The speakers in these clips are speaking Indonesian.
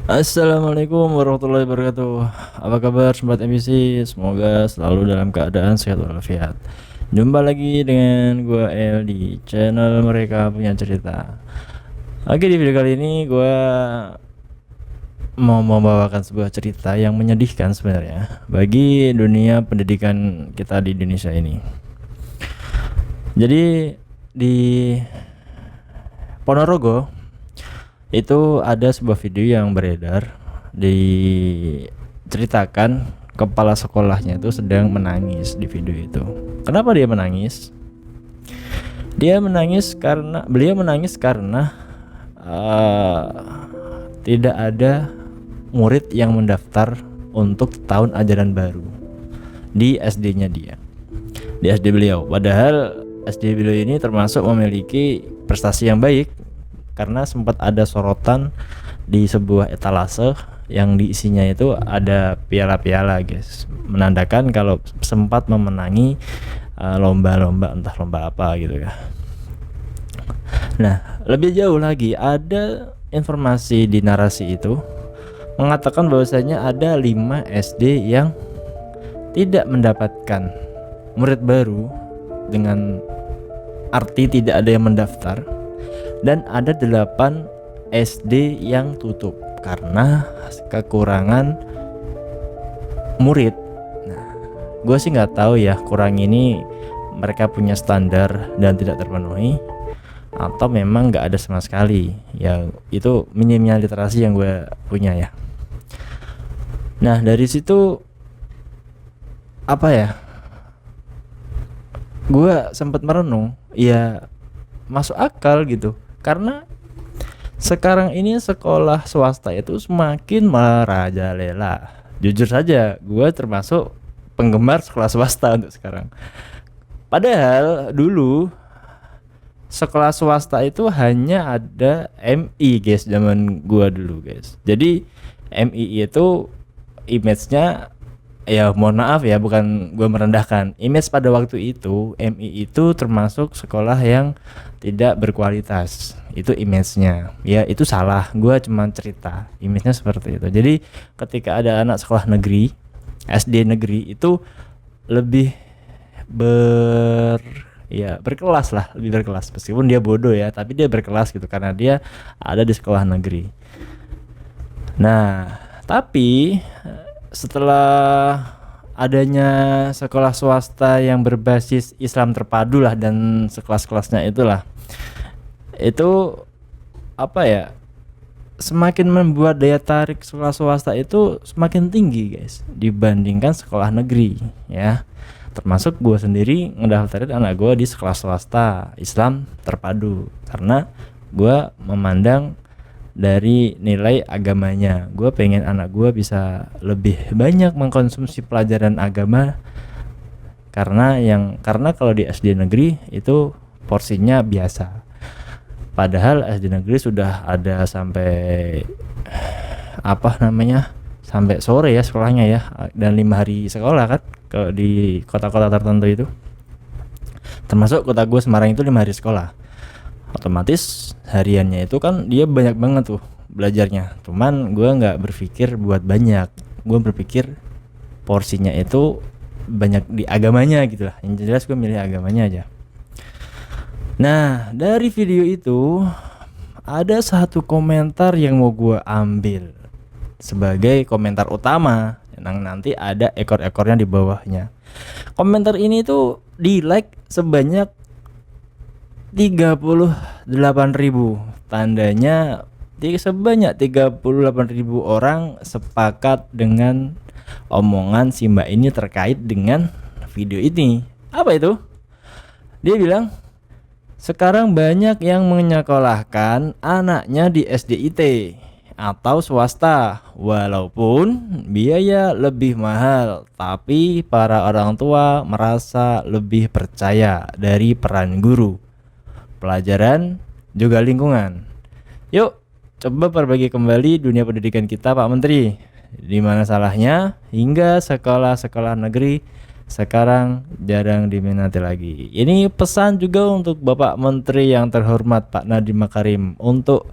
Assalamualaikum warahmatullahi wabarakatuh. Apa kabar sobat MBC? Semoga selalu dalam keadaan sehat walafiat. Jumpa lagi dengan gua El di channel Mereka Punya Cerita. Oke, di video kali ini gua mau membawakan sebuah cerita yang menyedihkan sebenarnya bagi dunia pendidikan kita di Indonesia ini. Jadi di Ponorogo itu ada sebuah video yang beredar, diceritakan kepala sekolahnya itu sedang menangis di video itu. Kenapa dia menangis? Beliau menangis karena tidak ada murid yang mendaftar untuk tahun ajaran baru di SD-nya dia, di SD beliau. Padahal SD beliau ini termasuk memiliki prestasi yang baik, karena sempat ada sorotan di sebuah etalase yang diisinya itu ada piala-piala, guys, menandakan kalau sempat memenangi lomba-lomba, entah lomba apa gitu ya. Nah, lebih jauh lagi ada informasi di narasi itu mengatakan bahwasanya ada 5 SD yang tidak mendapatkan murid baru, dengan arti tidak ada yang mendaftar, dan ada 8 SD yang tutup karena kekurangan murid. Nah, gue sih nggak tahu ya, kurang ini mereka punya standar dan tidak terpenuhi, atau memang nggak ada sama sekali. Ya itu minimnya literasi yang gue punya ya. Nah, dari situ apa ya, gue sempat merenung, ya masuk akal gitu, karena sekarang ini sekolah swasta itu semakin merajalela. Jujur saja, gue termasuk penggemar sekolah swasta untuk sekarang. Padahal dulu sekolah swasta itu hanya ada MI, guys, zaman gue dulu, guys. Jadi MI itu image-nya, ya mohon maaf ya, bukan gue merendahkan, image pada waktu itu MI itu termasuk sekolah yang tidak berkualitas. Itu image-nya, ya itu salah, gue cuma cerita image-nya seperti itu. Jadi ketika ada anak sekolah negeri, SD negeri itu lebih berkelas lah, lebih berkelas, meskipun dia bodoh ya, tapi dia berkelas gitu karena dia ada di sekolah negeri. Nah, tapi setelah adanya sekolah swasta yang berbasis Islam terpadu lah, dan sekelas-kelasnya itulah, itu apa ya, semakin membuat daya tarik sekolah swasta itu semakin tinggi, guys, dibandingkan sekolah negeri ya. Termasuk gue sendiri ngedaftarin anak gue di sekolah swasta Islam terpadu karena gue memandang dari nilai agamanya. Gue pengen anak gue bisa lebih banyak mengkonsumsi pelajaran agama, karena kalau di SD negeri itu porsinya biasa. Padahal SD negeri sudah ada sampai sampai sore ya sekolahnya ya, dan 5 hari sekolah kan di kota-kota tertentu itu. Termasuk kota gue Semarang itu 5 hari sekolah. Otomatis hariannya itu kan dia banyak banget tuh belajarnya. Cuman gue nggak berpikir buat banyak, gue berpikir porsinya itu banyak di agamanya gitu lah. Yang jelas gue milih agamanya aja. Nah, dari video itu ada satu komentar yang mau gue ambil sebagai komentar utama, yang nanti ada ekor-ekornya di bawahnya. Komentar ini tuh di like sebanyak 38.000. Tandanya sebanyak 38.000 orang sepakat dengan omongan si mbak ini terkait dengan video ini. Apa itu? Dia bilang, sekarang banyak yang menyekolahkan anaknya di SDIT atau swasta, walaupun biaya lebih mahal, tapi para orang tua merasa lebih percaya dari peran guru, pelajaran, juga lingkungan. Yuk, coba perbaiki kembali dunia pendidikan kita, Pak Menteri. Di mana salahnya hingga sekolah-sekolah negeri sekarang jarang diminati lagi? Ini pesan juga untuk Bapak Menteri yang terhormat Pak Nadiem Makarim untuk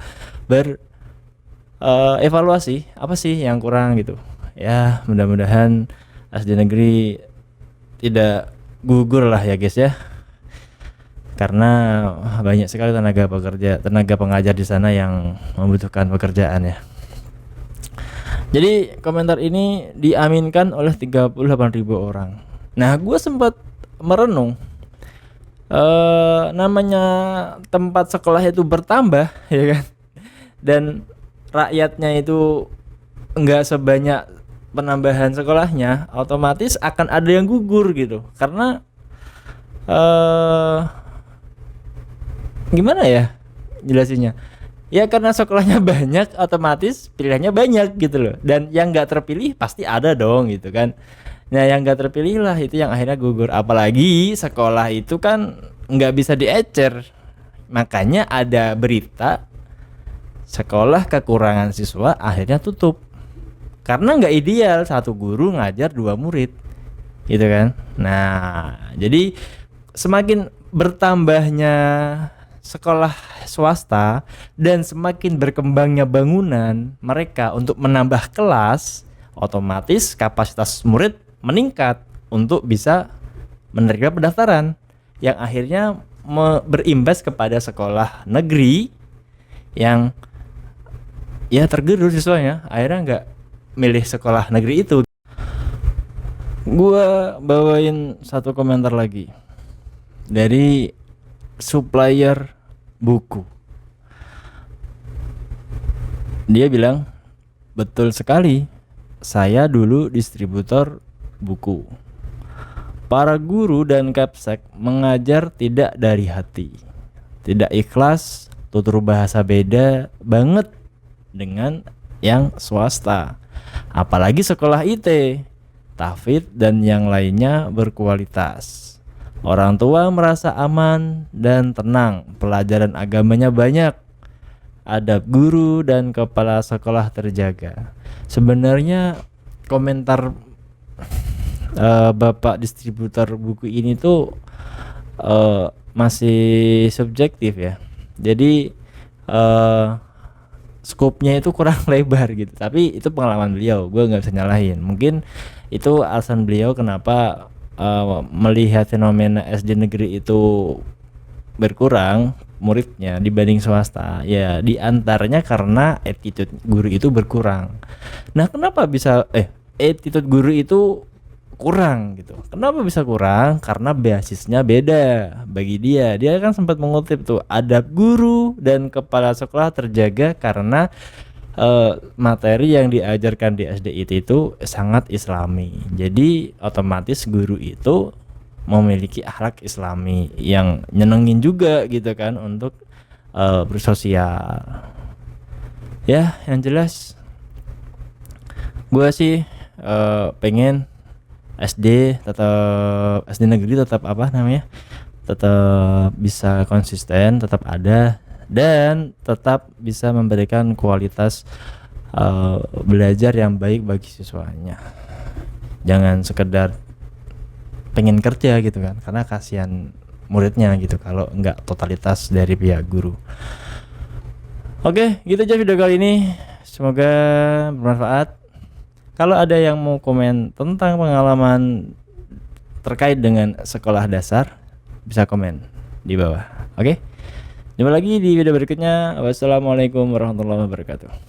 evaluasi apa sih yang kurang gitu. Ya mudah-mudahan SD negeri tidak gugur lah ya guys ya, karena banyak sekali tenaga pengajar di sana yang membutuhkan pekerjaan ya. Jadi komentar ini diaminkan oleh 38.000 orang. Nah gue sempat merenung, namanya tempat sekolah itu bertambah ya kan, dan rakyatnya itu enggak sebanyak penambahan sekolahnya, otomatis akan ada yang gugur gitu. Karena gimana ya jelasinnya, ya karena sekolahnya banyak otomatis pilihannya banyak gitu loh, dan yang nggak terpilih pasti ada dong gitu kan. Nah yang nggak terpilih lah itu yang akhirnya gugur, apalagi sekolah itu kan nggak bisa diecer. Makanya ada berita sekolah kekurangan siswa akhirnya tutup karena nggak ideal satu guru ngajar 2 murid gitu kan. Nah jadi semakin bertambahnya sekolah swasta dan semakin berkembangnya bangunan mereka untuk menambah kelas, otomatis kapasitas murid meningkat untuk bisa menerima pendaftaran, yang akhirnya berimbas kepada sekolah negeri yang ya tergerus siswanya, akhirnya nggak milih sekolah negeri itu. Gua bawain satu komentar lagi dari supplier buku. Dia bilang, betul sekali, saya dulu distributor buku. Para guru dan kapsek mengajar tidak dari hati, tidak ikhlas, tutur bahasa beda banget dengan yang swasta. Apalagi sekolah IT, tahfidz dan yang lainnya berkualitas. Orang tua merasa aman dan tenang, pelajaran agamanya banyak, adab guru dan kepala sekolah terjaga. Sebenarnya komentar Bapak distributor buku ini tuh masih subjektif ya. Jadi skopnya itu kurang lebar gitu. Tapi itu pengalaman beliau, gue nggak bisa nyalahin. Mungkin itu alasan beliau kenapa melihat fenomena SD negeri itu berkurang muridnya dibanding swasta. Ya diantaranya karena attitude guru itu berkurang. Nah kenapa bisa attitude guru itu kurang gitu? Kenapa bisa kurang? Karena basisnya beda bagi dia. Dia kan sempat mengutip tuh, adab guru dan kepala sekolah terjaga karena materi yang diajarkan di SD itu sangat islami. Jadi otomatis guru itu memiliki akhlak islami yang nyenengin juga gitu kan untuk bersosial. Ya yang jelas gue sih pengen SD negeri tetap tetap bisa konsisten, tetap ada, dan tetap bisa memberikan kualitas belajar yang baik bagi siswanya. Jangan sekedar pengen kerja gitu kan, karena kasihan muridnya gitu kalau enggak totalitas dari pihak guru. Oke, gitu aja video kali ini, semoga bermanfaat. Kalau ada yang mau komen tentang pengalaman terkait dengan sekolah dasar, bisa komen di bawah. Oke? Jumpa lagi di video berikutnya. Wassalamualaikum warahmatullahi wabarakatuh.